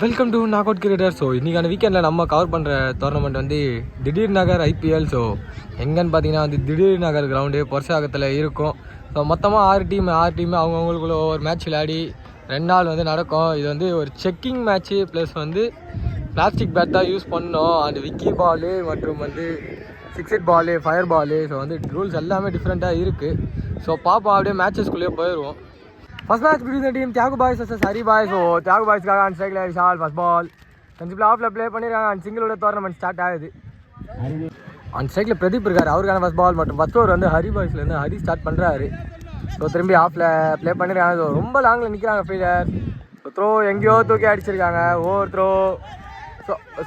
Welcome to knock out cricketer. So இன்றைக்கான வீக்கெண்டில் நம்ம கவர் பண்ணுற டோர்னமெண்ட் வந்து திடீர் நகர் ஐபிஎல். ஸோ எங்கன்னு பார்த்தீங்கன்னா வந்து திடீர் நகர் கிரவுண்டு பொர்சாகத்தில் இருக்கும். ஸோ மொத்தமாக 6 டீம் அவங்கவுங்களுக்குள்ள ஒரு மேட்ச் விளையாடி 2 நாள் வந்து நடக்கும். இது வந்து ஒரு செக்கிங் மேட்ச்சு ப்ளஸ் வந்து பிளாஸ்டிக் பேட் தான் யூஸ் பண்ணோம். அந்த விக்கி பாலு மற்றும் வந்து 6 பாலு, ஃபயர் பாலு. ஸோ வந்து ரூல்ஸ் எல்லாமே டிஃப்ரெண்ட்டாக இருக்குது. ஸோ பாப்பா அப்படியே மேட்சஸ்குள்ளேயே போயிடுவோம். First match between the team Thiyagu boys versus Hari boys. So Thiyagu boys காக on strike Vishal first ball. கன்சிப்ல ஆஃப்ல ப்ளே பண்ணிருக்காங்க. அண்ட் சிங்கிளோட டோர்னமெண்ட் ஸ்டார்ட் ஆகுது. ஆன் ஸ்ட்ரைக்ல பிரதீப் இருக்காரு. அவருக்கான ஃபர்ஸ்ட் பால் மற்றும் ஃபர்ஸ்ட் ஓவர் வந்து ஹரி பாய்ஸ்ல இருந்து ஹரி ஸ்டார்ட் பண்றாரு. ஸோ திரும்பி ஆஃப்ல ப்ளே பண்ணிருக்காங்க. ஸோ ரொம்ப லாங்ல நிற்கிறாங்க ஃபீல்டர். த்ரோ எங்கேயோ தூக்கி அடிச்சிருக்காங்க. Over throw.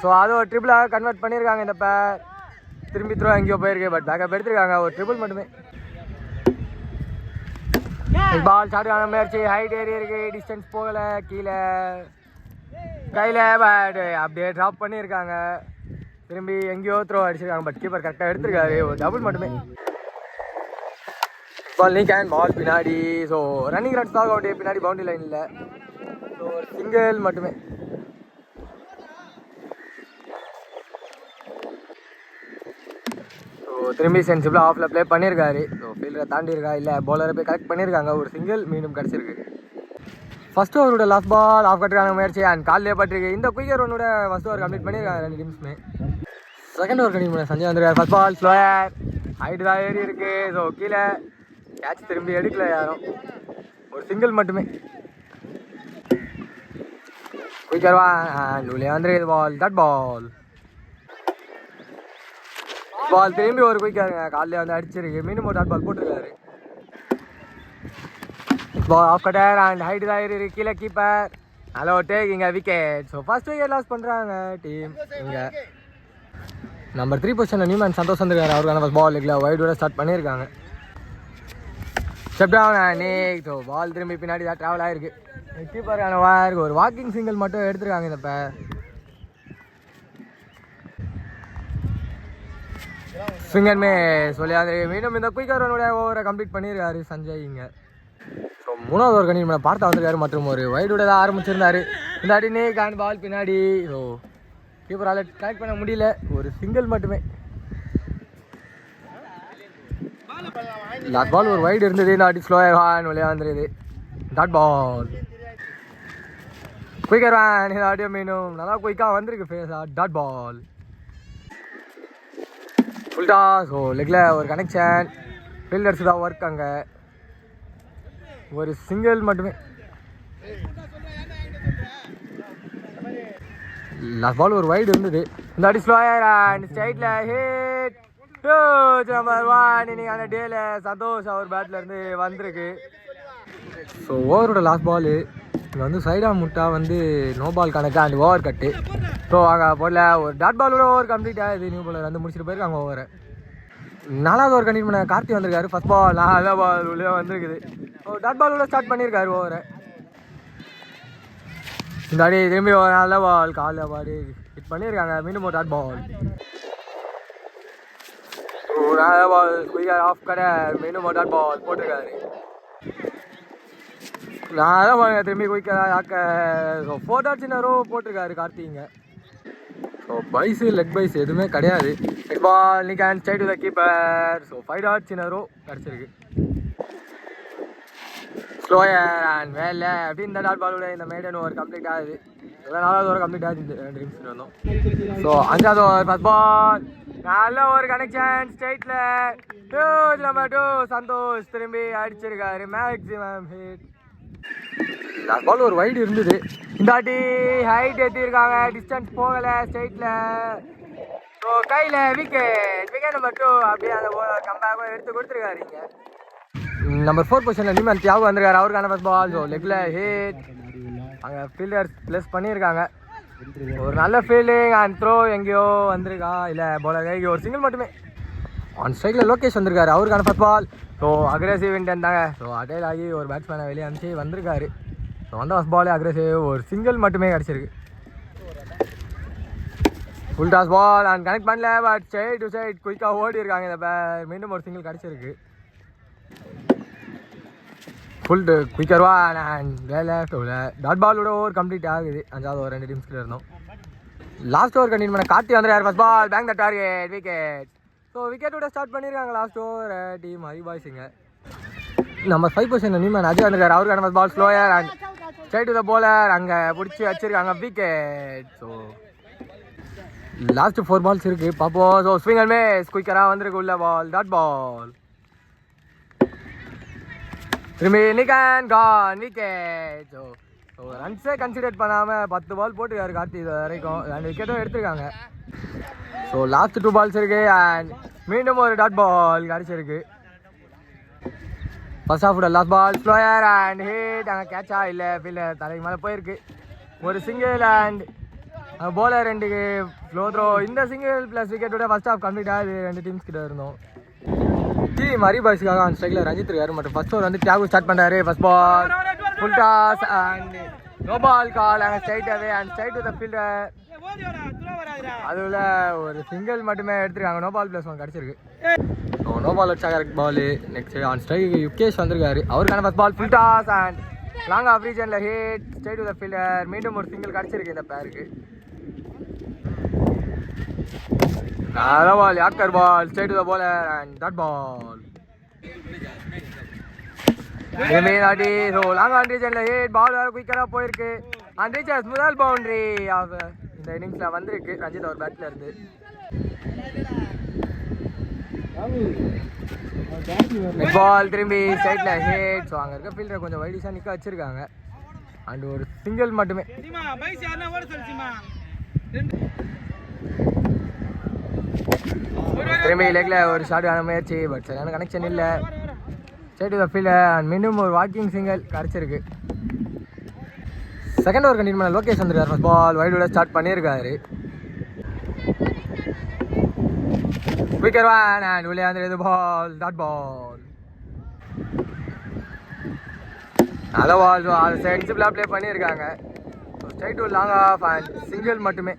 ஸோ அதை ஒரு ட்ரிபிளாக கன்வெர்ட் பண்ணியிருக்காங்க. இந்த பேர் திரும்பி த்ரோ எங்கேயோ போயிருக்கு. பட் பேக்கப் எடுத்திருக்காங்க. ஒரு ட்ரிபிள் மட்டுமே. பால் ஸ்டார்ட் ஆன முயற்சி ஹைட் ஏறி இருக்கு. டிஸ்டன்ஸ் போகல. கீழே கையில் பேட் அப்படியே ட்ராப் பண்ணியிருக்காங்க. திரும்பி எங்கேயோ த்ரோ அடிச்சிருக்காங்க. பட் கீப்பர் கரெக்டாக எடுத்திருக்காரு. ஒரு டபுள் மட்டுமே. பால் நீ கேன் பால் பின்னாடி. ஸோ ரன்னிங் ரன்ஸ் தான் அவுட். பின்னாடி பவுண்டரி லைன் இல்லை. ஸோ ஒரு சிங்கிள் மட்டுமே. திரும்பி சென்சிபிளாக ஆஃபில் ப்ளே பண்ணியிருக்காரு. ஸோ ஃபீல்டரை தாண்டி இருக்கா இல்லை பவுலரை போய் கரெக்ட் பண்ணியிருக்காங்க. ஒரு சிங்கிள் மீண்டும் கிடச்சிருக்கு. ஃபர்ஸ்ட் ஓவரோட லாஸ்ட் பால் ஆஃப் கட்டுறாங்க முயற்சி அண்ட் காலிலே பட்டிருக்கு. இந்த குயிக்கர் ஒன்னோட ஃபர்ஸ்ட் ஓவர் கம்ப்ளீட் பண்ணியிருக்காங்க 2 டீம்ஸுமே. செகண்ட் ஓவர் கண்டிப்பாக பண்ண சஞ்சய் வந்துருக்காரு. ஃபர்ஸ்ட் பால் ஸ்லோயர் ஹைட்டு தான் ஏறி இருக்கு. ஸோ கீழே கேட்ச் திரும்பி எடுக்கல யாரும். ஒரு சிங்கிள் மட்டுமே. குயிக்கர் அண்ட் உள்ளே வந்துருக்கு பால். தட் பால் பால் திரும்பி ஒரு குயிக்காருங்க. காலையில் வந்து அடிச்சிருக்கு. மீண்டும் ஒரு டாட் பால் போட்டிருக்காரு. Ball off cutter and height தான் இருக்கு. கீழே கீப்பர் ஹலோ டேக் இங்கே wicket. So first wicket loss பண்ணுறாங்க டீம். இங்கே நம்பர் 3 பொசிஷனில் நியூமேன் சந்தோஷ் வந்துருக்காரு. அவருக்கான ஃபர்ஸ்ட் பால் இல்லை வைடோட ஸ்டார்ட் பண்ணியிருக்காங்க. Step down and so ball திரும்பி பின்னாடி தான் ட்ராவல் ஆகிருக்கு. கீப்பருக்கான ஒரு வாக்கிங் சிங்கிள் மட்டும் எடுத்துருக்காங்க. இந்த இப்போ ஸ்விங்கர்மே சொல்லி அது மீண்டும் இந்த குயிக்கர் ரனோட ஓவரை கம்ப்ளீட் பண்ணியிருக்காரு சஞ்சய் இங்கே. ஸோ 3வது ஓவர் கண்டிப்பாக பார்த்தா வந்திருக்காரு. மற்றும் ஒரு வைடோட தான் ஆரம்பிச்சிருந்தாரு. இந்த அடினே கேன் பால் பின்னாடி. ஸோ கீப்பரால் கனெக்ட் பண்ண முடியல. ஒரு சிங்கிள் மட்டுமே. லாஸ்ட் பால் ஒரு வைடு இருந்தது. இந்த அடி ஸ்லோயாக வெளியே வந்துருது. டாட் பால் குயிக்கர் வேன். இந்த ஆடியோ மீண்டும் நல்லா குயிக்காக வந்திருக்கு ஃபேஸா. Dot ball ஃபுல்டா. ஸோ லெக்கில் ஒரு கனெக்ஷன். ஃபீல்டர்ஸ் தான் ஒர்க். அங்கே ஒரு சிங்கிள் மட்டுமே. லாஸ்ட் பால் ஒரு வைடு இருந்தது. இந்த அடி ஸ்லோயர் அண்ட் ஸ்ட்ரைட்டில் ஹிட். நம்பர் 1 இன்னைக்கான டேல சந்தோஷ் அவர் பேட்டில் இருந்து வந்திருக்கு. ஸோ ஓவரோட லாஸ்ட் பாலு இங்கே வந்து சைடாக முட்டா வந்து நோ பால் கணக்கு அண்ட் ஓவர் கட்டு. ஸோ அங்கே போடல. ஒரு டாட் பாலோட ஓவர் கம்ப்ளீட் ஆகுது. நியூ பாலர் வந்து முடிச்சுட்டு போயிருக்காங்க ஓவரை. 4வது ஓவர் கண்டிப்பாக பண்ண கார்த்தி வந்திருக்காரு. ஃபர்ஸ்ட் பால் 4 பால் உள்ளே வந்துருக்குது. ஸோ டாட் பாலோட ஸ்டார்ட் பண்ணியிருக்காரு ஓவரை. இந்த அடி திரும்பி ஒரு 4 பால் காலில் பாடி ஹிட் பண்ணியிருக்காங்க. மீண்டும் ஒரு dot ball. 4 ball quicker off கடை. மீண்டும் ஒரு டாட் பால் போட்டிருக்காரு. 4 பால் திரும்பி குயிக்கர் ஆக்க. ஸோ 4 டாட்ஸ் இன் ரோ போட்டிருக்காரு கார்த்திங்க. ஸோ பைஸு லெக் பைஸ் எதுவுமே கிடையாது. நெக்ஸ்ட் பால் நீ கேன் straight to the keeper. So 5 dots in row கிடச்சிருக்கு. ஸ்லோயர் அண்ட் வேலை அப்படி இந்த டாட் பாலோட இந்த மேடன் ஓவர் கம்ப்ளீட் ஆகுது. 4வது ஓவர் கம்ப்ளீட் ஆகுது. இந்த 2 டீம்ஸ் வந்தோம். ஸோ 5வது ஓவர் ஃபர்ஸ்ட் பால் நல்ல ஒரு கனெக்ஷன் ஸ்ட்ரைட்டில். நம்பர் 2 சந்தோஷ் திரும்பி அடிச்சிருக்காரு. Maximum hit. லாஸ்ட் பால் ஒரு வைடு இருந்தது. இந்த வாட்டி ஹைட் ஏற்றிருக்காங்க. டிஸ்டன்ஸ் போகலை. ஸ்ட்ரைட்டில். ஸோ கையில் விக்கெட். விக்கெட் நம்பர் 2 அப்படியே அந்த ஓவர் கம்பேக் எடுத்து கொடுத்துருக்காரு. இங்கே நம்பர் 4 பொசிஷனில் நியூமேன் தியாகு வந்திருக்காரு. அவருக்கான ஃபர்ஸ்ட் பால். ஸோ லெக்கில் ஹிட். அங்கே ஃபீல்டர்ஸ் ப்ளஸ் பண்ணியிருக்காங்க. ஒரு நல்ல ஃபீல்டிங் அண்ட் த்ரோ எங்கேயோ வந்திருக்கா இல்லை பவுலர் கைக்கு ஒரு சிங்கிள் மட்டுமே. ஆன் ஸ்ட்ரைக்கில் லோகேஷ் வந்திருக்காரு. அவருக்கான first ball. So aggressive intent தாங்க. ஸோ அட்டைல் ஆகி ஒரு பேட்ஸ்மேனை வெளியே அனுப்பிச்சு வந்திருக்காரு. ஸோ அந்த ஃபர்ஸ்ட் பாலே அக்ரெசிவ். ஒரு சிங்கிள் மட்டுமே கிடச்சிருக்கு. Full toss ball and connect பண்ணல. பட் சைட் டு சைட் குயிக்காக ஓடி இருக்காங்க. இந்த மீண்டும் ஒரு சிங்கிள் கிடச்சிருக்கு. ஃபுல் குயிக்கர் ஒன் அண்ட் வேலை டாட் பாலோட ஓவர் கம்ப்ளீட் ஆகுது. 5வது ஓவர் 2 டீம்ஸ்கிட்ட இருந்தோம். லாஸ்ட் ஓவர் கண்டினியூ பண்ண கார்த்தி வந்துடுறாரு. First ball bang the target wicket. So விக்கெட்டோட ஸ்டார்ட் பண்ணியிருக்காங்க லாஸ்ட் ஓவர் டீம் ஹரி பாய்ஸுங்க. நம்ம 5 பொசிஷன் நியூமேன் அஜய் வந்துருக்காரு. அவருக்கான first ball slower and straight to the bowler. அங்கே பிடிச்சி வச்சிருக்காங்க விக்கெட். ஸோ லாஸ்ட் 4 பால்ஸ் இருக்கு பார்ப்போம். ஸோ ஸ்விங் அண்ட் மிஸ் குயிக்கராக வந்திருக்கு உள்ள பால் டாட் பால். திரும்பி Nikan Khan wicket. So ரன்ஸே consider பண்ணாமல் 10 பால் போட்டுருக்காரு கார்த்தி இது வரைக்கும். 2 விக்கெட்டும் எடுத்திருக்காங்க. ஸோ லாஸ்ட் 2 பால்ஸ் இருக்கு அண்ட் மீண்டும் ஒரு டாட் பால் கிடச்சிருக்கு. ஃபர்ஸ்ட் ஹாஃபோட last ball slower and hit. அங்கே கேட்சா இல்லை ஃபீல்டர் தலைக்கு மேலே போயிருக்கு. ஒரு single and bowler 2 follow through. இந்த சிங்கிள் ப்ளஸ் விக்கெட்டோட ஃபர்ஸ்ட் ஹாஃப் கம்ப்ளீட் ஆகுது. 2 டீம்ஸ் கிட்ட இருந்தோம். டீம் ஹரி பாய்ஸுக்காக அந்த ஸ்ட்ரைக்கில் ரஞ்சித் இருக்காரு. மற்றும் ஃபர்ஸ்ட் ஓவர் வந்து தியாகு ஸ்டார்ட் பண்ணுறாரு. First ball full toss and no ball call. அங்கே straight away and straight to the fielder. அதில் ஒரு சிங்கிள் மட்டுமே எடுத்துருக்காங்க. நோ பால் ப்ளஸ் 1 கிடச்சிருக்கு. நோ பால் வச்சா correct ball. Next on strike Yukesh வந்திருக்காரு. அவருக்கான first ball full toss and long off ரீஜனில் hit straight to the fielder. மீண்டும் ஒரு சிங்கிள் கிடச்சிருக்கு இந்த பேருக்கு. அதான் ball yorker ball straight to the bowler and dot ball. நாட்டி ஸோ லாங் ஆன் ரீஜனில் ஹிட் பால் வேறு குயிக்கராக போயிருக்கு. அண்ட் ரீச்சர்ஸ் முதல் பவுண்டரி ஆஃப் இந்த இன்னிங்ஸில் வந்திருக்கு ரஞ்சித் அவர் பேட்டில் இருந்து. பால் திரும்பி ஸ்ட்ரைட்டில் ஹிட். ஸோ அங்கே இருக்க ஃபீல்டரை கொஞ்சம் வைடிஷாக நிற்க வச்சுருக்காங்க. அண்ட் ஒரு சிங்கிள் மட்டுமே. திரும்பி லெக்கில் ஒரு ஷார்ட் ஆன முயற்சி பட் சரியான கனெக்ஷன் இல்லை. Straight to the fielder and மீண்டும் ஒரு வாக்கிங் சிங்கிள் கிடச்சிருக்கு. செகண்ட் ஓவர் கண்டினியூ பண்ண லோகேஷ் வந்துருக்காரு. ஃபர்ஸ்ட் பால் வைடோட ஸ்டார்ட் பண்ணியிருக்காரு. விக்கெட் ஒன் அண்ட் உள்ளே வந்து பால் டாட் பால். நல்ல பால். அது சென்சிபிளாக ப்ளே பண்ணியிருக்காங்க. Straight to long off and single மட்டுமே.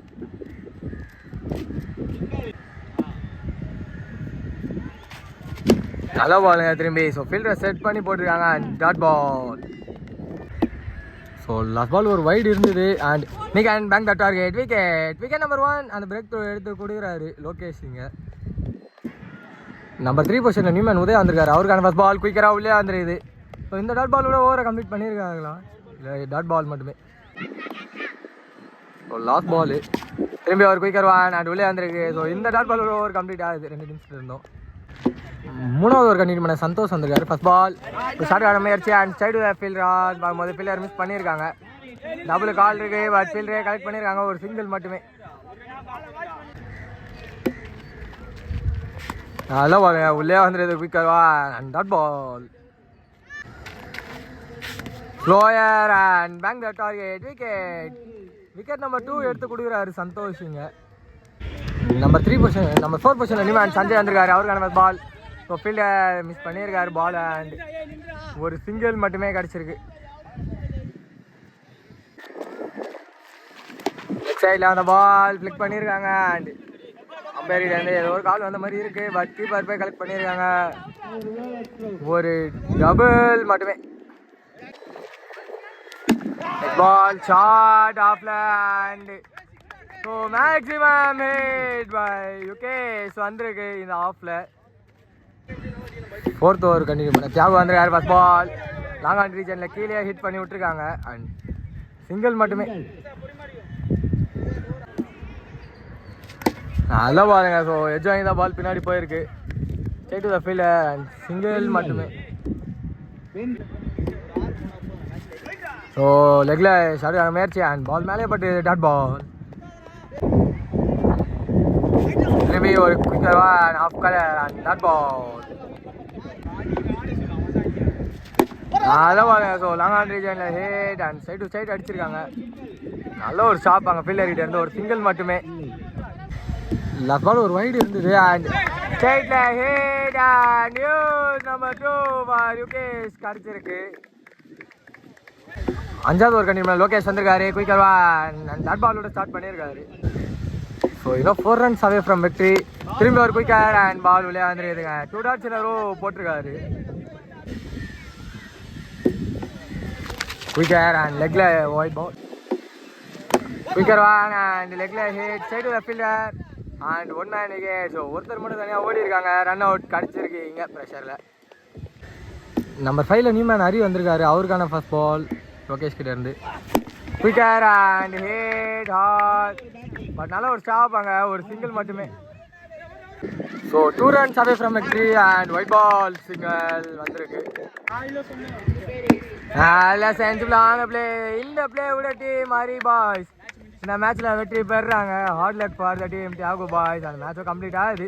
நல்ல பாலுங்க திரும்பி. ஸோ ஃபீல்டரை செட் பண்ணி போட்டிருக்காங்க and dot ball. So last ball ஒரு வைடு இருந்தது அண்ட் நீ கேன் bank the target wicket. Wicket number 1 அந்த பிரேக் த்ரோ எடுத்து கொடுக்குறாரு லோகேஷ் இங்கே. நம்பர் 3 பொசிஷனில் நியூமேன் உதயா வந்திருக்காரு. அவருக்கான ஃபர்ஸ்ட் பால் குயிக்கராக உள்ளே வந்துருக்குது. ஸோ இந்த டாட் பாலோட ஓவரை கம்ப்ளீட் பண்ணியிருக்காங்களா இல்லை டாட் பால் மட்டுமே. ஸோ லாஸ்ட் பால் திரும்பி அவர் குயிக்கர் ஒன் அண்ட் உள்ளே வந்திருக்கு. ஸோ இந்த டாட் பாலோட ஓவர் கம்ப்ளீட் ஆகுது. 2 நிமிஷத்தில் இருந்தோம். 3வது ஓவர் கண்டினியூ பண்ண சந்தோஷ் வந்திருக்காரு. ஃபர்ஸ்ட் பால் ஸ்டார்ட் ஆன முயற்சி அண்ட் சைடு ஃபீல்டர் பார்க்கும்போது ஃபீல்டர் மிஸ் பண்ணியிருக்காங்க. டபுள் கால் இருக்கு பட் ஃபீல்டரே கலெக்ட் பண்ணியிருக்காங்க. ஒரு சிங்கிள் மட்டுமே. நல்ல பால் உள்ளே வந்துருது quicker and dot ball. Slower and bank the target wicket. Wicket number 2 எடுத்து கொடுக்குறாரு சந்தோஷ் இங்கே. நம்பர் 4 பொசிஷன் நியூமேன் சஞ்சய் வந்திருக்காரு. அவருக்கான பால். ஸோ ஃபீல்டர் மிஸ் பண்ணியிருக்காரு பால் அண்ட் ஒரு சிங்கிள் மட்டுமே கிடச்சிருக்கு. லெக் சைடில் அந்த பால் ஃப்ளிக் பண்ணியிருக்காங்க அண்ட் அம்பேரியிலேருந்து ஏதோ ஒரு கால் வந்த மாதிரி இருக்குது பட் கீப்பர் போய் கலெக்ட் பண்ணியிருக்காங்க. ஒரு டபுள் மட்டுமே. பால் ஷார்ட் ஆஃப்ல and so maximum hit by Yukesh வந்திருக்கு இந்த ஆஃப்ல. 4th ஓவர் கண்டினியூ பண்ண தியாகு வந்துருக்காரு. ஃபர்ஸ்ட் பால் லாங் ஆன் ரீஜனில் கீழே ஹிட் பண்ணி விட்டுருக்காங்க அண்ட் சிங்கிள் மட்டுமே. நல்ல பாருங்க. ஸோ எஜ் வாங்கி தான் பால் பின்னாடி போயிருக்கு. Straight to the fielder and single மட்டுமே. ஸோ லெக்கில் ஷார்ட் ஆன முயற்சி அண்ட் பால் மேலே பட்டு டாட் பால். திரும்பி ஒரு குயிக்கர் ஒன் ஆஃப் கலர் அண்ட் டாட் பால். அதான் ஸோ லாங் ஆன் ரீஜனில் hit and side to side அடிச்சிருக்காங்க. நல்ல ஒரு ஷாப் அங்கே ஃபீல்டர் கிட்ட இருந்து ஒரு சிங்கிள் மட்டுமே. லாஸ்ட் பால் ஒரு வைடு இருந்தது அண்ட் ஸ்ட்ரைட்டில் ஹிட் அண்ட் நியூஸ் நம்பர் 2 ஃபார் யுகேஷ் கிடச்சிருக்கு. 5வது ஓவர் கண்டிப்பாக லோகேஷ் வந்திருக்காரு. குயிக்கர் ஒன் டாட் பாலோட ஸ்டார்ட் பண்ணியிருக்காரு. ஸோ இன்னும் 4 runs அவே ஃப்ரம் விக்ட்ரி. திரும்பி ஒரு குயிக்கர் அண்ட் பால் உள்ளே வந்துருக்குதுங்க. 2 dots in a row போட்டிருக்காரு. குயிக்கர் அண்ட் லெக்கில் wide ball. Quicker one and லெக்கில் hit side left fielder and 1 man wicket. So ஒருத்தர் மட்டும் தனியாக ஓடி இருக்காங்க. ரன் அவுட் கிடச்சிருக்கு இங்கே ப்ரெஷரில். நம்பர் 5ல நியூ மேன் ஹரி வந்திருக்காரு. அவருக்கான ஃபர்ஸ்ட் பால் லோகேஷ் கிட்ட இருந்து. Quicker and hit hard. But நல்ல ஒரு ஸ்டாப் அங்கே, ஒரு சிங்கிள் மட்டுமே. So 2 runs away from victory and white ball single வந்திருக்கு. நல்ல சென்சிபிளான பிளே. இந்த பிளே விட டீம் ஹரி பாய்ஸ் இந்த மேட்ச்சில் வெற்றி பெறுறாங்க. Hard luck for the team Thiyagu boys. அந்த மேட்சும் கம்ப்ளீட் ஆகுது.